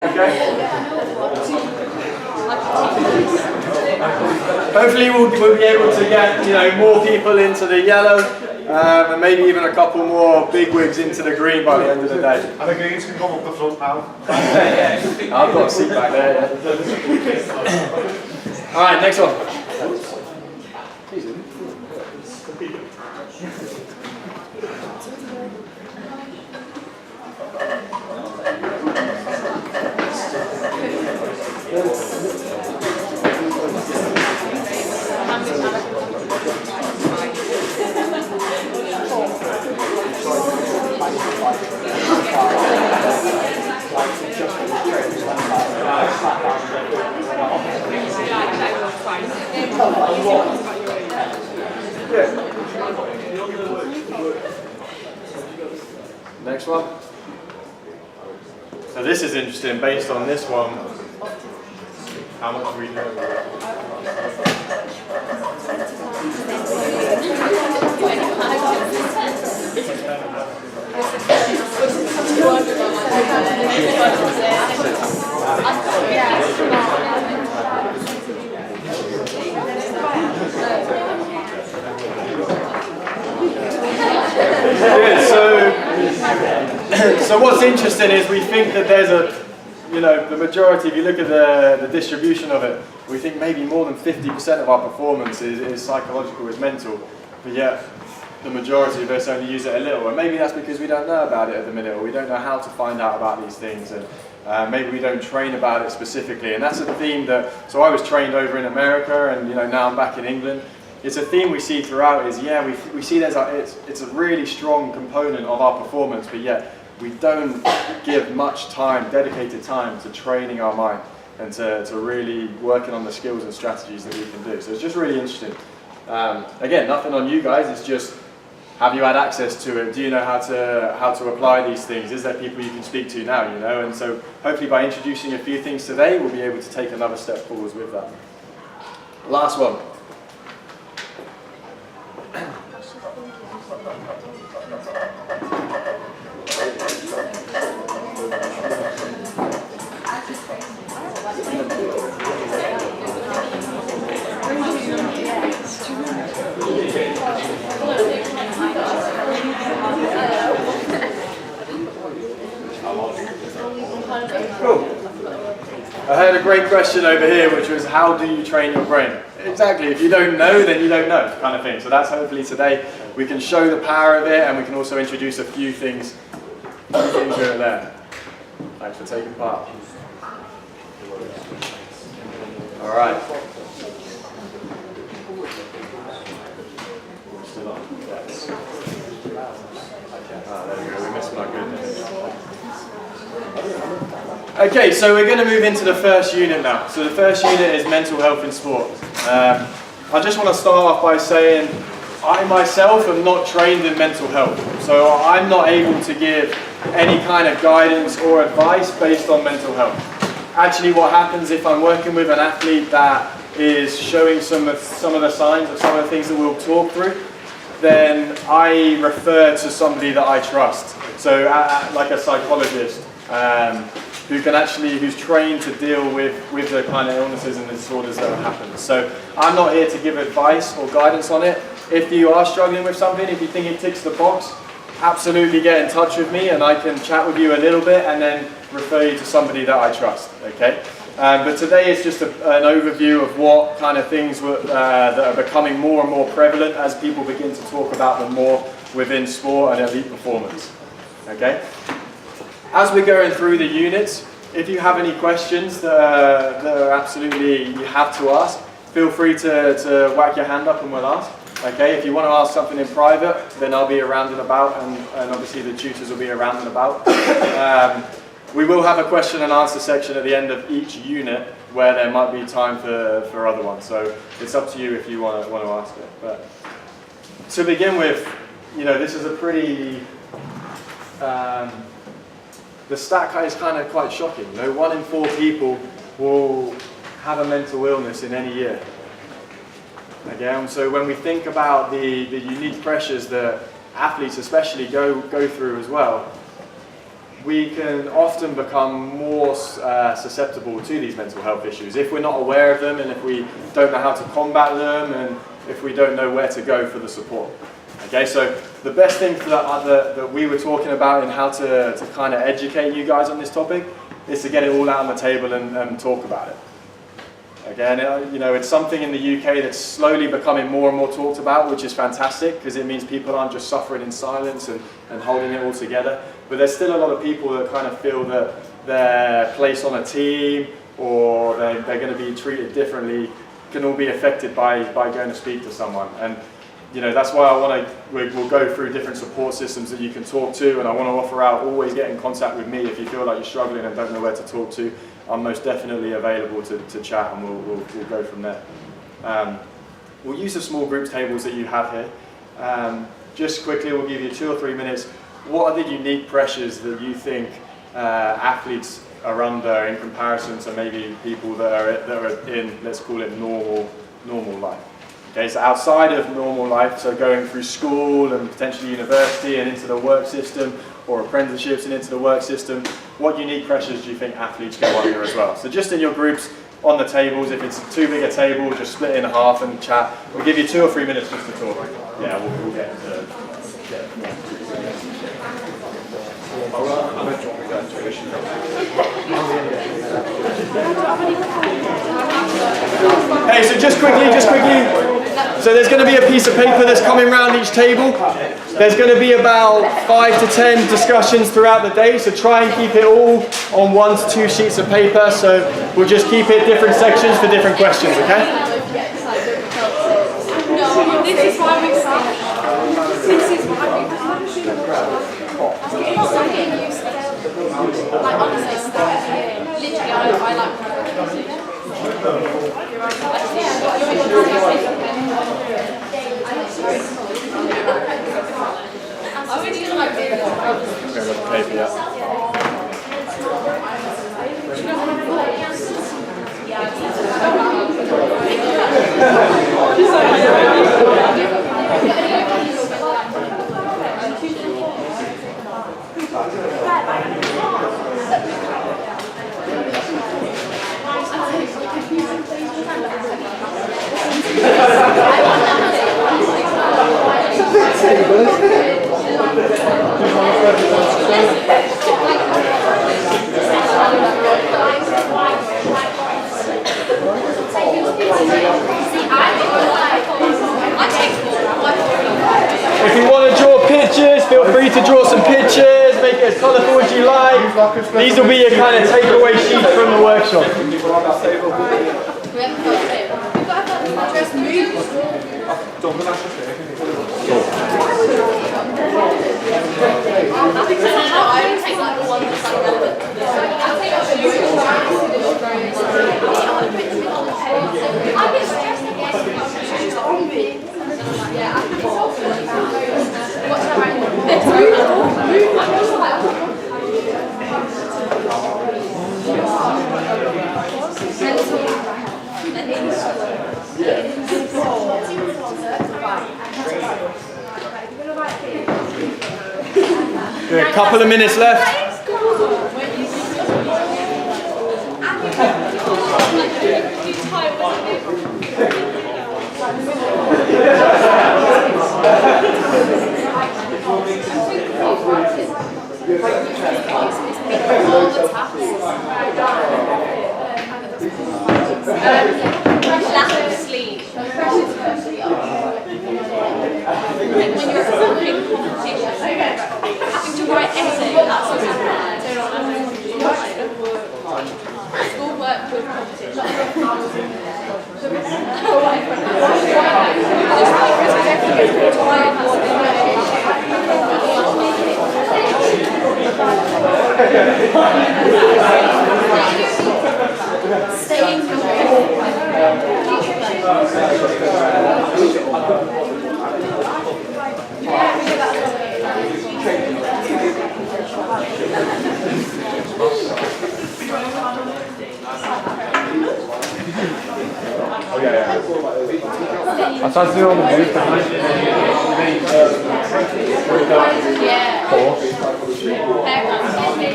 Okay. Hopefully we'll be able to get more people into the yellow, and maybe even a couple more bigwigs into the green by the end of the day. And the greens can come up the front now. I've got a seat back there. Yeah. All right, next one. Next one. So this is interesting. Based on this one, how much do we know? So what's interesting is we think that there's the majority, if you look at the distribution of it, we think maybe more than 50% of our performance is psychological, is mental, but yet the majority of us only use it a little. And maybe that's because we don't know about it at the minute, or we don't know how to find out about these things, and maybe we don't train about it specifically. And that's a theme so I was trained over in America, and now I'm back in England. It's a theme we see throughout is, we see it's a really strong component of our performance, but yet we don't give much time, dedicated time, to training our mind and to really working on the skills and strategies that we can do. So it's just really interesting. Again, nothing on you guys, it's just, have you had access to it? Do you know how to apply these things? Is there people you can speak to now, And so hopefully by introducing a few things today, we'll be able to take another step forwards with that. Last one. Cool. I heard a great question over here, which was, how do you train your brain? Exactly, if you don't know, then you don't know, kind of thing. So that's hopefully today we can show the power of it, and we can also introduce a few things here and there. Thanks for taking part. All right. Still on? Yes. There we go, we missed my goodness. Okay, so we're going to move into the first unit now. So the first unit is mental health in sport. I just want to start off by saying I myself am not trained in mental health. So I'm not able to give any kind of guidance or advice based on mental health. Actually, what happens if I'm working with an athlete that is showing some of the signs of some of the things that we'll talk through, then I refer to somebody that I trust. So like a psychologist, who's trained to deal with the kind of illnesses and disorders that happen. So I'm not here to give advice or guidance on it. If you are struggling with something, if you think it ticks the box, absolutely get in touch with me and I can chat with you a little bit and then refer you to somebody that I trust, okay? But today is just an overview of what kind of things that are becoming more and more prevalent as people begin to talk about them more within sport and elite performance, okay? As we're going through the units, if you have any questions that are absolutely you have to ask, feel free to whack your hand up and we'll ask. Okay, if you want to ask something in private, then I'll be around and about, and obviously the tutors will be around and about. We will have a question and answer section at the end of each unit where there might be time for other ones. So it's up to you if you want to ask it. But to begin with, this is a pretty the stat is kind of quite shocking. 1 in 4 people will have a mental illness in any year. Again, so when we think about the unique pressures that athletes especially go through as well, we can often become more susceptible to these mental health issues if we're not aware of them, and if we don't know how to combat them, and if we don't know where to go for the support. Okay, so the best thing for that we were talking about in how to kind of educate you guys on this topic is to get it all out on the table and talk about it. Again, you know, it's something in the UK that's slowly becoming more and more talked about, which is fantastic, because it means people aren't just suffering in silence and holding it all together. But there's still a lot of people that kind of feel that their place on a team, or they're going to be treated differently, can all be affected by going to speak to someone. And you know, that's why we'll go through different support systems that you can talk to, and I want to offer out, always get in contact with me if you feel like you're struggling and don't know where to talk to. I'm most definitely available to chat, and we'll go from there. We'll use the small groups tables that you have here. Just quickly, we'll give you 2 or 3 minutes. What are the unique pressures that you think athletes are under in comparison to maybe people that are in, let's call it, normal life? Okay, so outside of normal life, so going through school and potentially university and into the work system, or apprenticeships and into the work system, what unique pressures do you think athletes go under as well? So just in your groups, on the tables, if it's too big a table, just split it in half and chat. We'll give you 2 or 3 minutes just to talk. Yeah, we'll get into Hey, so just quickly. So there's going to be a piece of paper that's coming around each table. There's going to be about 5 to 10 discussions throughout the day, so try and keep it all on 1 to 2 sheets of paper. So we'll just keep it different sections for different questions, okay? No, this is why we start. This is why we like honestly, literally, I like music. I really like If you want to draw pictures, feel free to draw some pictures, make it as colourful as you like. These will be your kind of takeaway sheets from the workshop. Good, a couple of minutes left. Lack of sleep. When you're in competition, having to write essays, that's what's happening. Schoolwork with competition. Staying I tried to do all the moves yeah.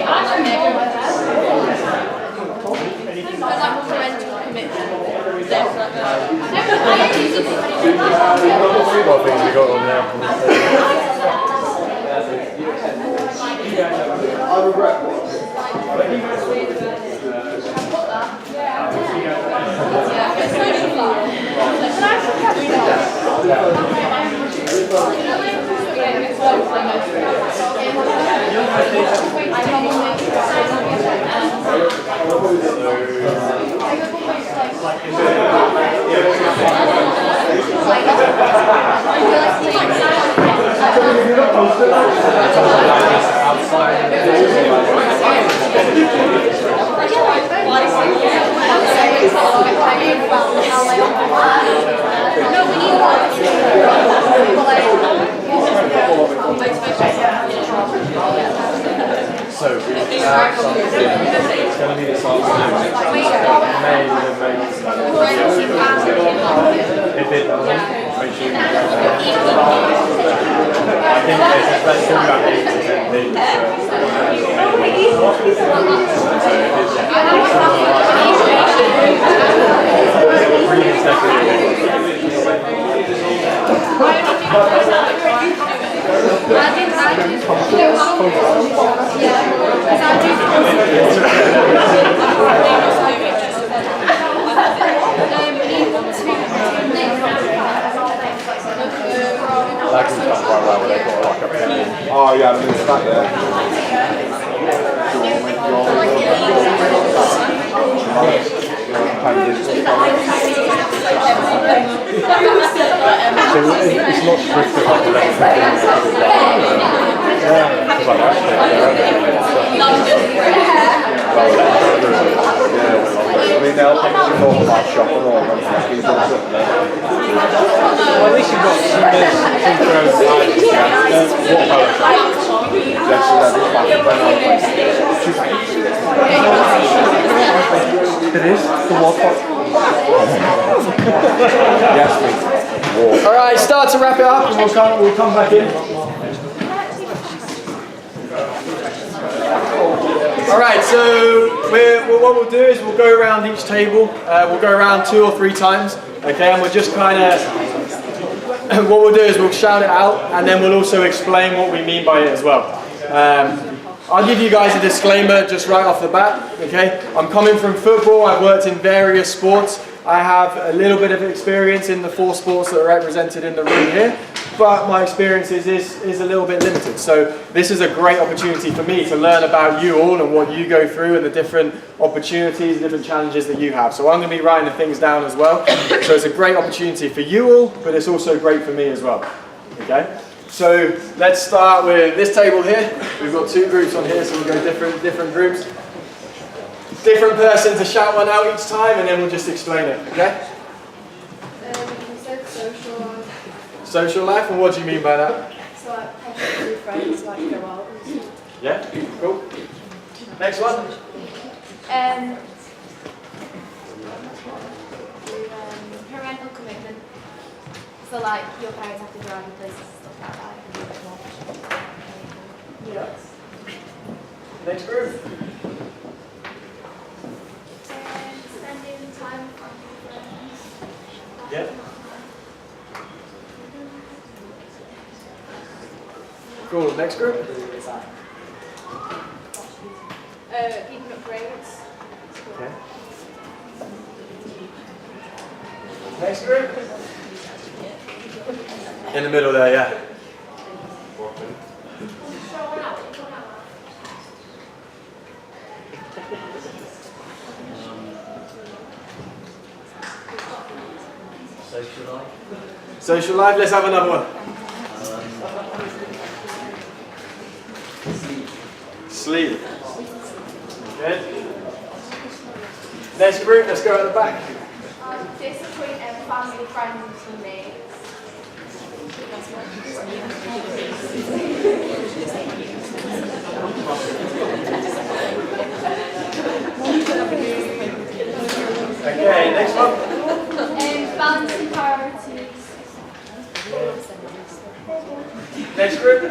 like parental commitment. What things we got on there? I regret So, it's going to be this afternoon. If it doesn't, make sure you go there. I think let's do about 8 to 10 things. Oh yeah, I missed that, yeah. So it's not strictly like electric. I mean, they'll probably talk about shopping or Well, at least you've got some It is the water. Yes, please. All right, start to wrap it up, and we'll come back in. All right, so what we'll do is we'll go around each table. We'll go around 2 or 3 times, okay? And we'll just kind of what we'll do is we'll shout it out, and then we'll also explain what we mean by it as well. I'll give you guys a disclaimer just right off the bat, okay? I'm coming from football. I've worked in various sports. I have a little bit of experience in the 4 sports that are represented in the room here, but my experience is a little bit limited. So this is a great opportunity for me to learn about you all and what you go through and the different opportunities, different challenges that you have. So I'm going to be writing the things down as well. So it's a great opportunity for you all, but it's also great for me as well. Okay? So let's start with this table here. We've got 2 groups on here, so we'll go different groups. Different person to shout one out each time, and then we'll just explain it, okay? You said social life. Social life, and what do you mean by that? So like hanging with friends, like go out. Yeah, cool. Next one. Parental commitment. So like your parents have to drive you places and stuff like that. Yeah. Next group. Spending time with friends. Yeah. Cool. Next group. Keeping up grades. Okay. Next group. In the middle there, yeah. Social life. Social life, let's have another one. Sleep. Good. Next group, let's go at the back. Discipline and family, friends and mates. Okay, next one. Balancing priorities. Next group.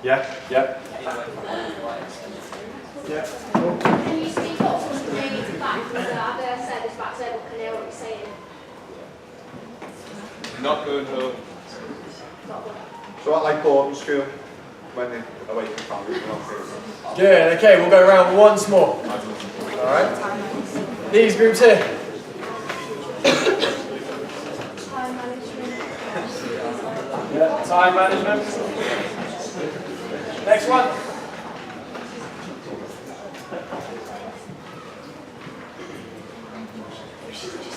Yeah, yeah. Yeah. Cool. Can you speak up so maybe it's back? Because I've said this back, so everyone can hear what you're saying. Not good, no. Not good. So I like boarding school when they're away from family. Good, okay, we'll go around once more. Alright. These groups here. Time management. Yeah, time management. Next one.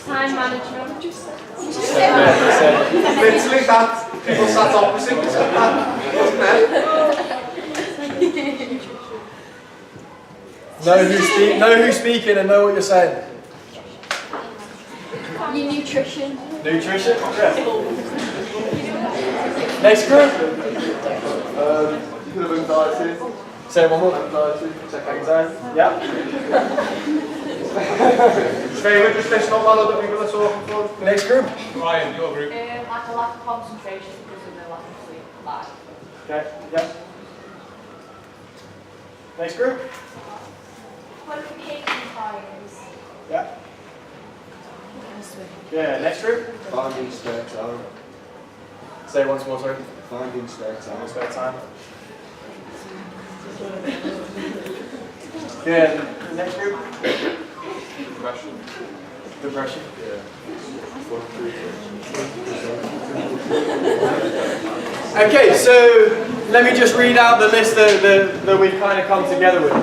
Time management. Literally that, people sat opposite me said that, wasn't there? Know who's speaking and know what you're saying. Your nutrition. Nutrition? Yeah. Next group. You could have anxiety. Say it one more. Anxiety. Check anxiety. Yeah. Favourite, just listen on what other people are talking for. Next group. Ryan, your group. Like a lack of concentration because of the lack of sleep. Like, Okay. Yeah. Next group. Qualification times. Yeah. Yeah. Next group. Finding spare time. Say it once more, sorry. Finding spare time. Spare time. Yeah. Next group. Depression. Depression. Yeah. Okay, so let me just read out the list that we've kind of come together with.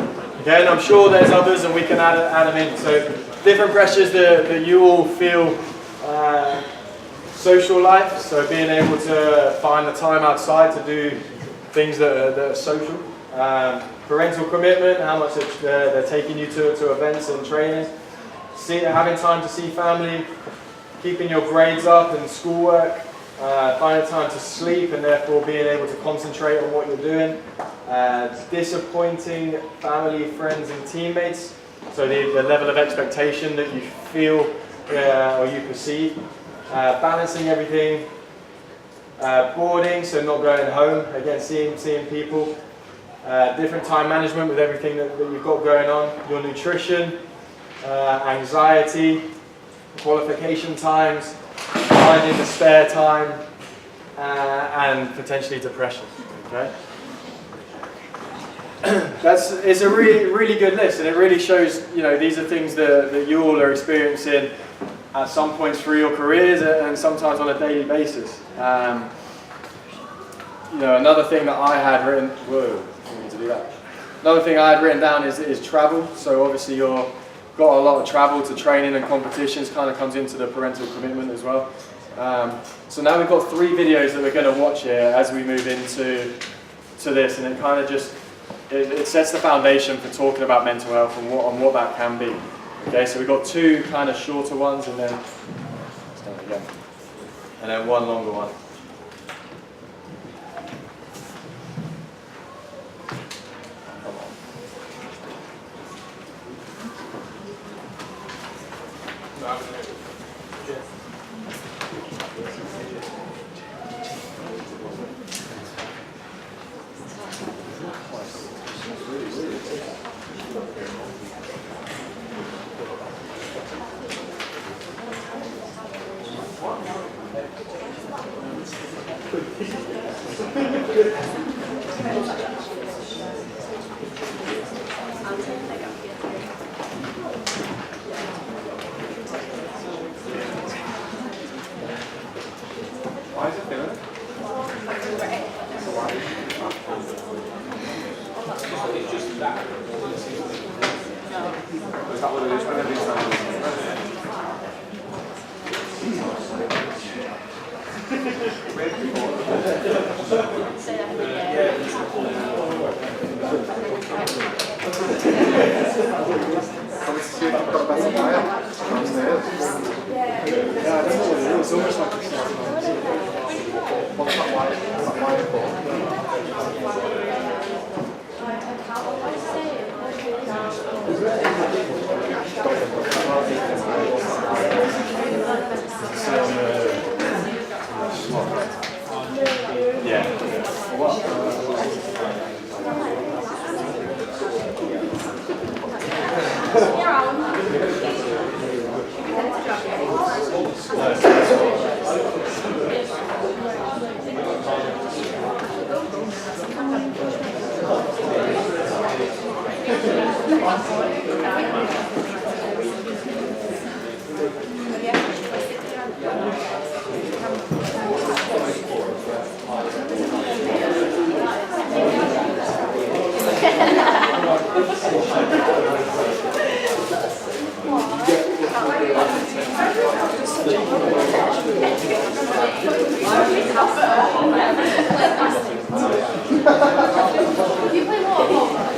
Okay, and I'm sure there's others and we can add them in. So different pressures that you all feel. Social life, so being able to find the time outside to do things that are social. Parental commitment, how much they're taking you to events and training. Having time to see family, keeping your grades up and schoolwork, finding time to sleep and therefore being able to concentrate on what you're doing. Disappointing family, friends and teammates, so the level of expectation that you feel or you perceive. Balancing everything, boarding, so not going home, again seeing people, different time management with everything that you've got going on, your nutrition, anxiety, qualification times, finding the spare time, and potentially depression. Okay, it's a really good list, and it really shows, you know, these are things that you all are experiencing at some points through your careers and sometimes on a daily basis. You know, another thing that I had written, didn't mean to do that. Another thing I had written down is travel. So obviously you've got a lot of travel to training and competitions, kind of comes into the parental commitment as well. So now we've got 3 videos that we're going to watch here as we move into this, and it kind of just, it sets the foundation for talking about mental health and what that can be. Okay, so we've got 2 kind of shorter ones and then, let's do it again, and then 1 longer one. Come on. Why is it doing it? Is that what it is when everything's say that again. See if I've got a better diet downstairs. Yeah, I don't know what it is. It's almost like What's that like? Is that like for? yeah. You play more.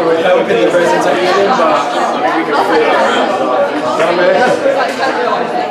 We're helping the presentation, but I mean, we can feel it around.